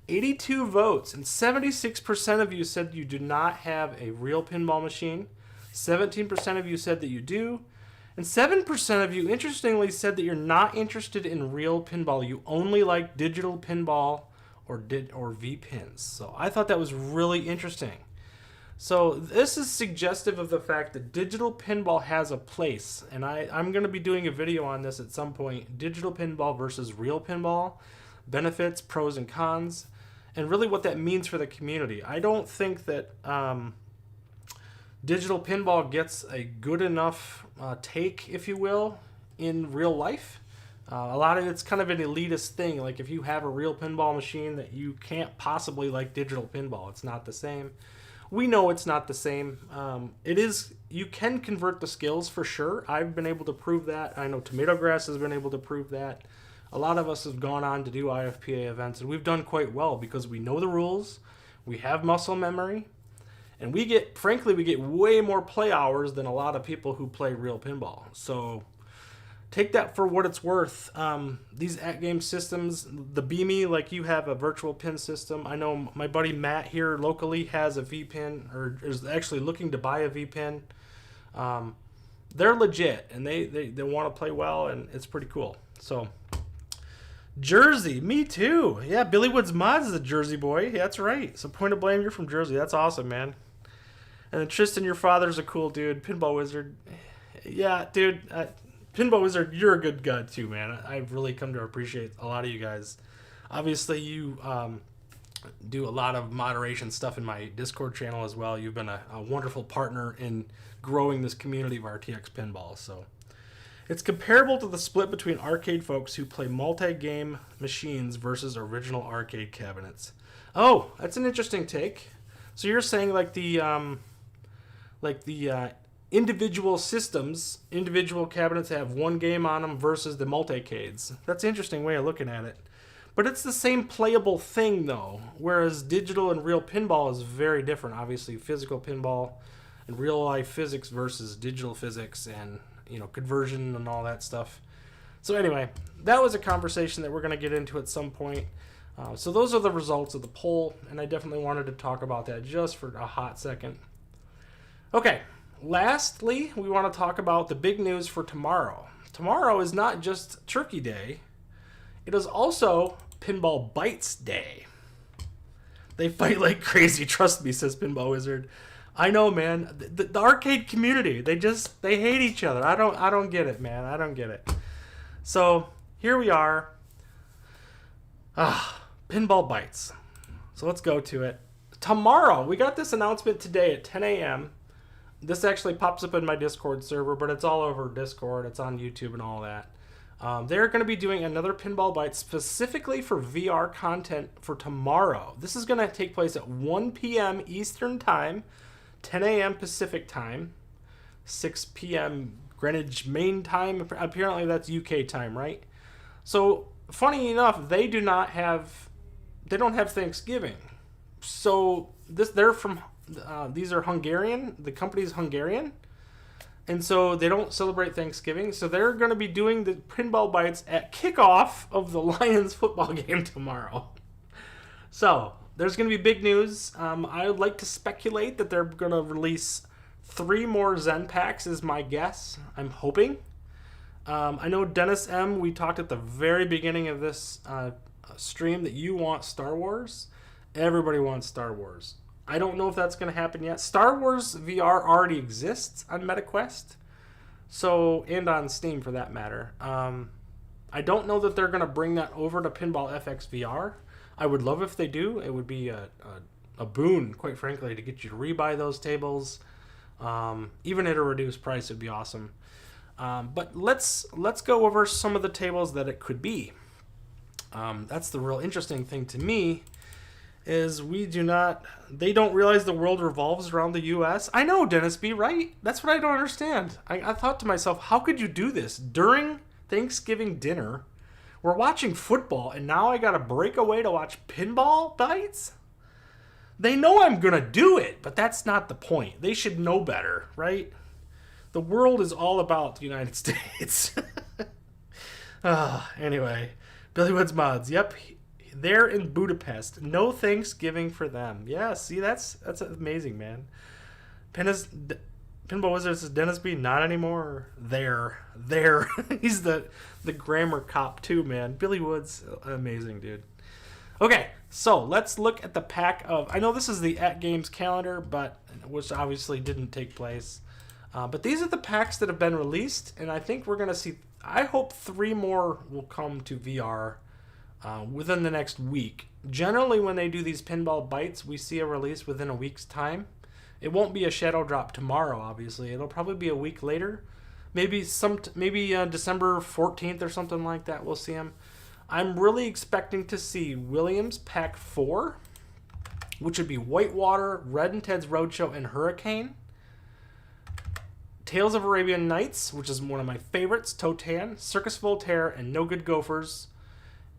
82 votes, and 76% of you said you do not have a real pinball machine. 17% of you said that you do. And 7% of you, interestingly, said that you're not interested in real pinball. You only like digital pinball or V-pins. So I thought that was really interesting. So this is suggestive of the fact that digital pinball has a place. And I'm going to be doing a video on this at some point. Digital pinball versus real pinball. Benefits, pros, and cons. And really what that means for the community. I don't think that... digital pinball gets a good enough take, if you will, in real life. A lot of it's kind of an elitist thing. Like if you have a real pinball machine, that you can't possibly like digital pinball. It's not the same. We know it's not the same. It is. You can convert the skills for sure. I've been able to prove that. I know Tomato Grass has been able to prove that. A lot of us have gone on to do IFPA events, and we've done quite well because we know the rules. We have muscle memory. And we get way more play hours than a lot of people who play real pinball. So take that for what it's worth. These Atgames systems, the Beamy, like you have a virtual pin system. I know my buddy Matt here locally has a V-pin, or is actually looking to buy a V-pin. They're legit, and they want to play well, and it's pretty cool. So Jersey, me too. Yeah, Billy Woods Mods is a Jersey boy. Yeah, that's right. So point of blame, you're from Jersey. That's awesome, man. And then Tristan, your father's a cool dude. Pinball Wizard. Yeah, dude. Pinball Wizard, you're a good guy too, man. I've really come to appreciate a lot of you guys. Obviously, you do a lot of moderation stuff in my Discord channel as well. You've been a wonderful partner in growing this community of RTX Pinball. So it's comparable to the split between arcade folks who play multi-game machines versus original arcade cabinets. Oh, that's an interesting take. So you're saying like the individual systems, individual cabinets have one game on them versus the multicades. That's an interesting way of looking at it. But it's the same playable thing, though, whereas digital and real pinball is very different. Obviously, physical pinball and real-life physics versus digital physics and, conversion and all that stuff. So anyway, that was a conversation that we're going to get into at some point. So those are the results of the poll, and I definitely wanted to talk about that just for a hot second. Okay, lastly, we want to talk about the big news for tomorrow. Tomorrow is not just Turkey Day. It is also Pinball Bites Day. They fight like crazy, trust me, says Pinball Wizard. I know, man. The arcade community, they hate each other. I don't get it, man. I don't get it. So here we are. Pinball Bites. So let's go to it. Tomorrow, we got this announcement today at 10 a.m. This actually pops up in my Discord server, but it's all over Discord. It's on YouTube and all that. They're going to be doing another Pinball Bite specifically for VR content for tomorrow. This is going to take place at 1 p.m. Eastern Time, 10 a.m. Pacific Time, 6 p.m. Greenwich Main Time. Apparently that's UK time, right? So, funny enough, they don't have Thanksgiving. So, these are Hungarian. The company's Hungarian. And so they don't celebrate Thanksgiving. So they're going to be doing the Pinball Bites at kickoff of the Lions football game tomorrow. So there's going to be big news. I would like to speculate that they're going to release 3 more Zen packs is my guess. I'm hoping. I know Dennis M., we talked at the very beginning of this stream that you want Star Wars. Everybody wants Star Wars. I don't know if that's going to happen yet. Star Wars VR already exists on MetaQuest, so, and on Steam for that matter. I don't know that they're going to bring that over to Pinball FX VR. I would love if they do. It would be a boon, quite frankly, to get you to rebuy those tables. Even at a reduced price would be awesome. But let's go over some of the tables that it could be. That's the real interesting thing to me, is they don't realize the world revolves around the U.S. I know, Dennis B., right? That's what I don't understand. I thought to myself, how could you do this? During Thanksgiving dinner, we're watching football, and now I gotta break away to watch pinball bites? They know I'm gonna do it, but that's not the point. They should know better, right? The world is all about the United States. Anyway, Billy Woods Mods. Yep, they're in Budapest. No Thanksgiving for them. Yeah, see, that's amazing, man. Pinball Wizards is Dennis B. Not anymore. There. He's the grammar cop too, man. Billy Woods, amazing dude. Okay, so let's look at the pack of. I know this is the Atgames calendar, but which obviously didn't take place. But these are the packs that have been released, and I think we're gonna see. I hope 3 more will come to VR within the next week. Generally, when they do these pinball bites, we see a release within a week's time. It won't be a shadow drop tomorrow, obviously. It'll probably be a week later. Maybe December 14th or something like that. We'll see them. I'm really expecting to see Williams Pack 4, which would be Whitewater, Red and Ted's Roadshow, and Hurricane. Tales of Arabian Nights, which is one of my favorites, Totan, Circus Voltaire, and No Good Gophers.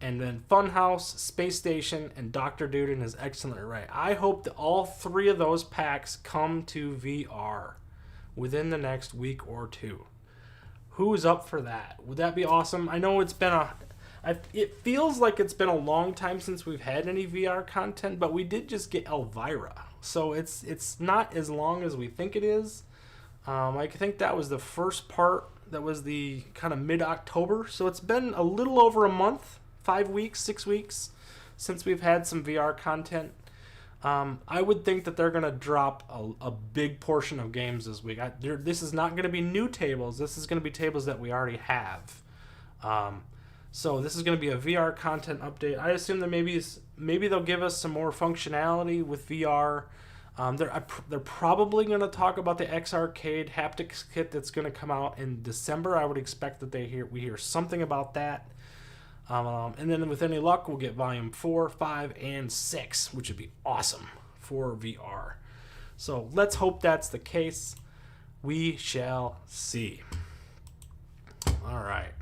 And then Funhouse, Space Station, and Dr. Dude and his Excellent Array. I hope that all 3 of those packs come to VR within the next week or 2. Who's up for that? Would that be awesome? I know it feels like it's been a long time since we've had any VR content, but we did just get Elvira. So it's not as long as we think it is. I think that was the first part. That was the kind of mid-October. So it's been a little over a month. 5 weeks, 6 weeks since we've had some VR content. I would think that they're going to drop a big portion of games this week. This is not going to be new tables. This is going to be tables that we already have. So this is going to be a VR content update. I assume that maybe they'll give us some more functionality with VR. They're probably going to talk about the X Arcade haptics kit that's going to come out in December. I would expect that we hear something about that. And then with any luck, we'll get volume 4, 5, and 6, which would be awesome for VR. So let's hope that's the case. We shall see. All right.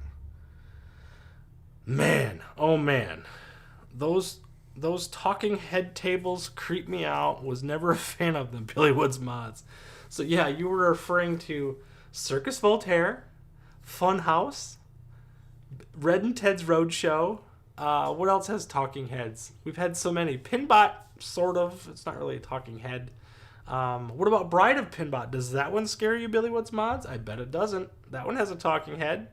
Man, oh man. Those talking head tables creep me out. Was never a fan of them, Billy Woods Mods. So yeah, you were referring to Circus Voltaire, Funhouse, Red and Ted's Roadshow. What else has talking heads? We've had so many. Pinbot, sort of. It's not really a talking head. What about Bride of Pinbot? Does that one scare you, Billy Woods Mods? I bet it doesn't. That one has a talking head.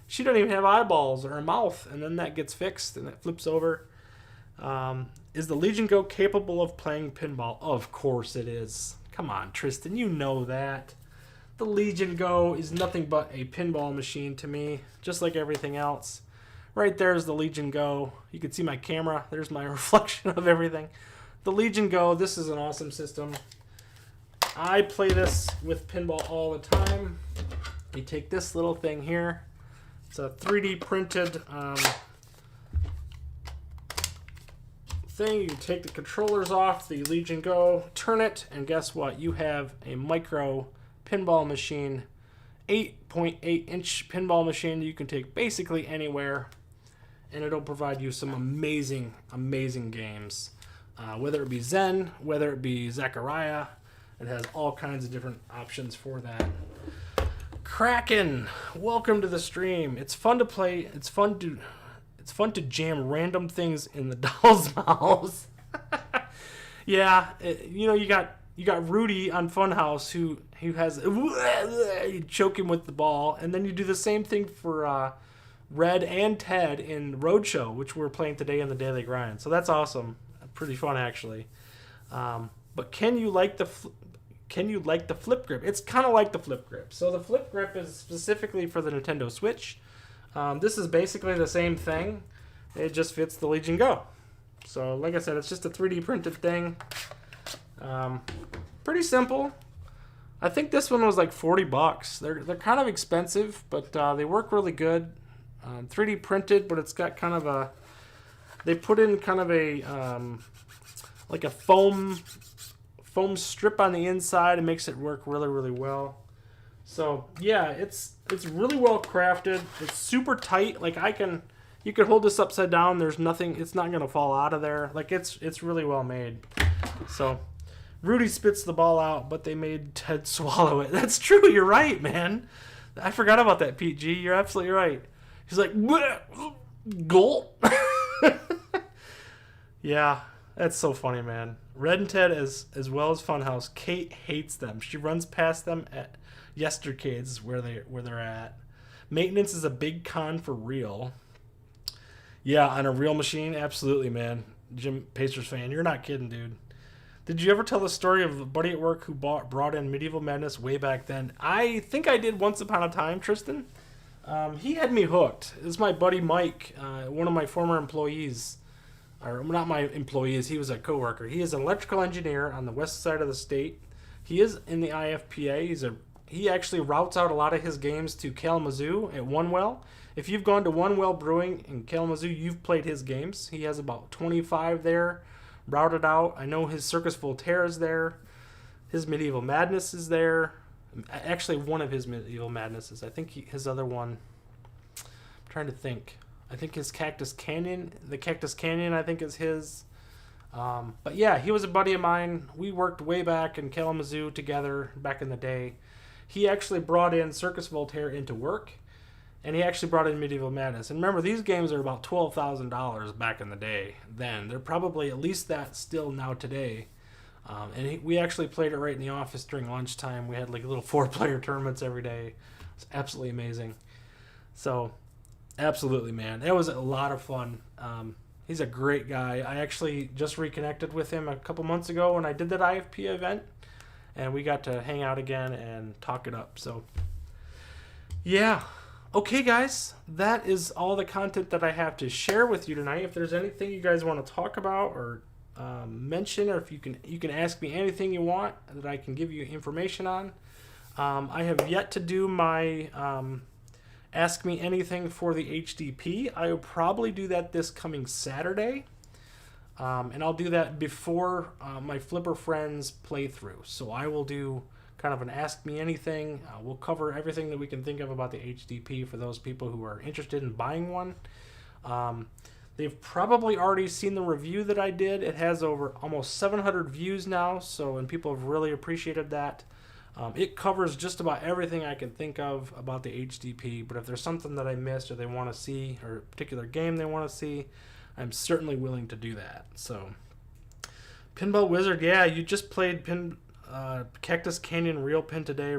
She doesn't even have eyeballs or a mouth, and then that gets fixed and it flips over. Is the Legion Go capable of playing pinball? Of course it is. Come on, Tristan, you know that. The Legion Go is nothing but a pinball machine to me, just like everything else. Right there is the Legion Go. You can see my camera. There's my reflection of everything. The Legion Go, this is an awesome system. I play this with pinball all the time. You take this little thing here. It's a 3D printed thing. You take the controllers off the Legion Go, turn it, and guess what? You have a micro pinball machine, 8.8-inch pinball machine that you can take basically anywhere, and it'll provide you some amazing, amazing games. Whether it be Zen, whether it be Zachariah, it has all kinds of different options for that. Kraken, welcome to the stream. It's fun to play. It's fun to jam random things in the doll's mouths. Yeah, you got Rudy on Funhouse who has you choke him with the ball, and then you do the same thing for Red and Ted in Roadshow, which we're playing today in the Daily Grind. So that's awesome, pretty fun actually. But can you like the flip grip? It's kind of like the flip grip. So the flip grip is specifically for the Nintendo Switch. This is basically the same thing. It just fits the Legion Go. So like I said, it's just a 3D printed thing. Pretty simple. I think this one was like $40. They're kind of expensive, but they work really good. 3D printed, but it's got kind of they put in kind of a like a foam strip on the inside and makes it work really, really well. So yeah, it's really well crafted. It's super tight. Like you can hold this upside down. There's nothing. It's not gonna fall out of there. Like it's really well made. So Rudy spits the ball out, but they made Ted swallow it. That's true. You're right, man. I forgot about that, Pete G. You're absolutely right. He's like, gulp. Yeah, that's so funny, man. Red and Ted as well as Funhouse. Kate hates them. She runs past them at Yestercades where they're at. Maintenance is a big con for real. Yeah, on a real machine, absolutely, man. Jim Pacers fan, you're not kidding, dude. Did you ever tell the story of a buddy at work who brought in Medieval Madness way back then? I think I did once upon a time, Tristan. He had me hooked. It's my buddy Mike, one of my former employees. Or not my employees, he was a coworker. He is an electrical engineer on the west side of the state. He is in the IFPA. He actually routes out a lot of his games to Kalamazoo at One Well. If you've gone to One Well Brewing in Kalamazoo, you've played his games. He has about 25 there routed out. I know his Circus Voltaire is there. His Medieval Madness is there. Actually, one of his Medieval Madnesses. I think his other one. I'm trying to think. I think his Cactus Canyon. The Cactus Canyon, I think, is his. But yeah, he was a buddy of mine. We worked way back in Kalamazoo together back in the day. He actually brought in Circus Voltaire into work, and he actually brought in Medieval Madness. And remember, these games are about $12,000 back in the day. Then they're probably at least that still now today. We actually played it right in the office during lunchtime. We had like little 4-player tournaments every day. It's absolutely amazing. So, absolutely, man. That was a lot of fun. He's a great guy. I actually just reconnected with him a couple months ago when I did that IFP event. And we got to hang out again and talk it up. So, yeah. Okay, guys. That is all the content that I have to share with you tonight. If there's anything you guys want to talk about or mention, or if you can ask me anything you want that I can give you information on. I have yet to do my Ask Me Anything for the HDP. I will probably do that this coming Saturday. And I'll do that before my Flipper Friends playthrough. So I will do kind of an Ask Me Anything. We'll cover everything that we can think of about the HDP for those people who are interested in buying one. They've probably already seen the review that I did. It has over almost 700 views now, and people have really appreciated that. It covers just about everything I can think of about the HDP, but if there's something that I missed or they want to see, or a particular game they want to see, I'm certainly willing to do that. So, Pinball Wizard, yeah, you just played Cactus Canyon Real Pin today.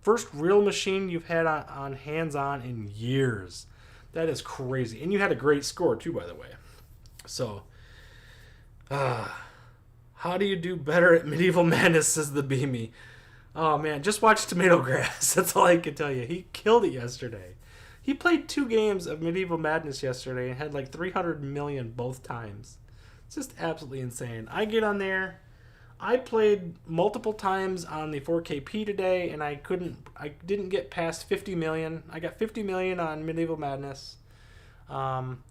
First real machine you've had on hands-on in years. That is crazy. And you had a great score, too, by the way. So, how do you do better at Medieval Madness, says the Beamy. Oh, man, just watch Tomato Grass. That's all I can tell you. He killed it yesterday. He played 2 games of Medieval Madness yesterday and had like 300 million both times. It's just absolutely insane. I get on there. I played multiple times on the 4KP today, and I didn't get past 50 million. I got 50 million on Medieval Madness. And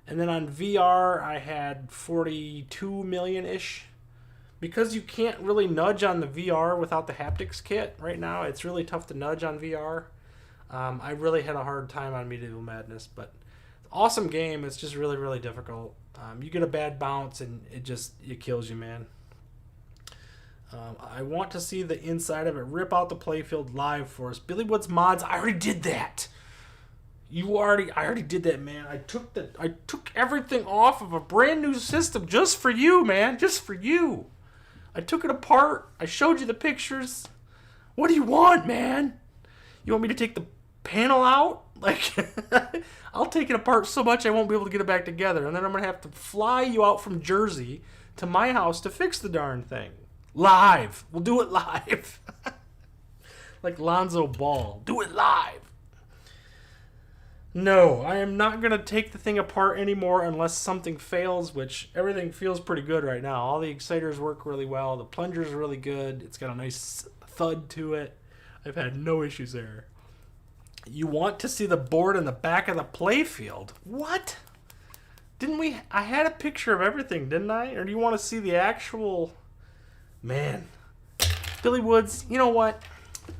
then on VR, I had 42 million-ish. Because you can't really nudge on the VR without the haptics kit right now, it's really tough to nudge on VR. I really had a hard time on Medieval Madness, but awesome game. It's just really, really difficult. You get a bad bounce, and it kills you, man. I want to see the inside of it. Rip out the playfield live for us. Billy Woods mods, I already did that. I already did that, man. I took everything off of a brand new system just for you, man. Just for you. I took it apart. I showed you the pictures. What do you want, man? You want me to take the panel out? Like, I'll take it apart so much I won't be able to get it back together. And then I'm going to have to fly you out from Jersey to my house to fix the darn thing. Live. We'll do it live. Like Lonzo Ball. Do it live. No, I am not going to take the thing apart anymore unless something fails, which everything feels pretty good right now. All the exciters work really well. The plunger's really good. It's got a nice thud to it. I've had no issues there. You want to see the board in the back of the playfield? What? Didn't we? I had a picture of everything, didn't I? Or do you want to see the actual... Man. Billy Woods, you know what?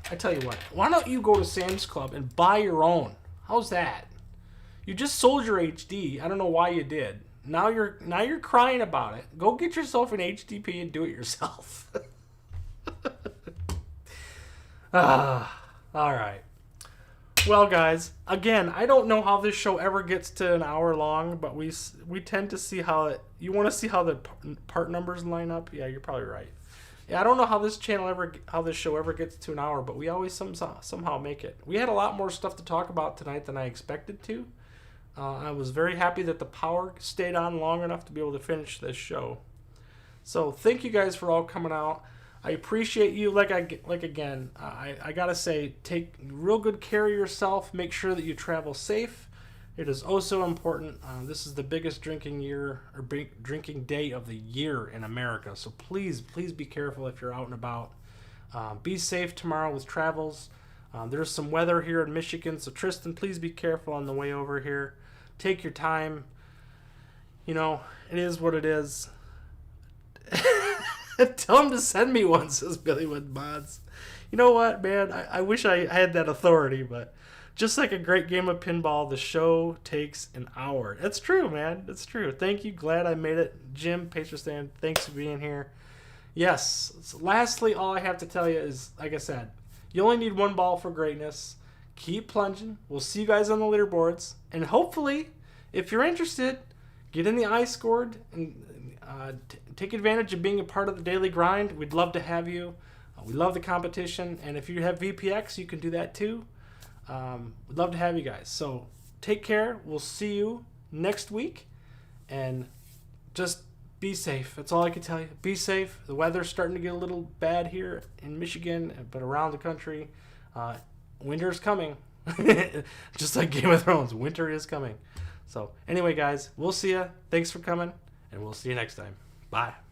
I tell you what. Why don't you go to Sam's Club and buy your own? How's that? You just sold your HD. I don't know why you did. Now you're crying about it. Go get yourself an HDP and do it yourself. All right. Well, guys, again, I don't know how this show ever gets to an hour long, but we tend to see how it... You want to see how the part numbers line up? Yeah, you're probably right. Yeah, I don't know how this show ever gets to an hour, but we always somehow make it. We had a lot more stuff to talk about tonight than I expected to. I was very happy that the power stayed on long enough to be able to finish this show. So thank you guys for all coming out. I appreciate you. Again, I gotta say, take real good care of yourself. Make sure that you travel safe. It is also important. This is the biggest drinking day of the year in America. So please be careful if you're out and about. Be safe tomorrow with travels. There's some weather here in Michigan. So Tristan, please be careful on the way over here. Take your time. You know, it is what it is. Tell him to send me one, says Billy with Mods. You know what, man? I wish I had that authority, but... Just like a great game of pinball, the show takes an hour. That's true, man. That's true. Thank you. Glad I made it. Jim, Patristan, thanks for being here. Yes. So lastly, all I have to tell you is, like I said, you only need one ball for greatness. Keep plunging. We'll see you guys on the leaderboards. And hopefully, if you're interested, get in the iScored and take advantage of being a part of the daily grind. We'd love to have you. We love the competition. And if you have VPX, you can do that too. We'd love to have you guys. So take care. We'll see you next week. And just be safe. That's all I can tell you. Be safe. The weather's starting to get a little bad here in Michigan, but around the country. Winter's coming. Just like Game of Thrones. Winter is coming. So anyway, guys, we'll see you. Thanks for coming, and we'll see you next time. Bye.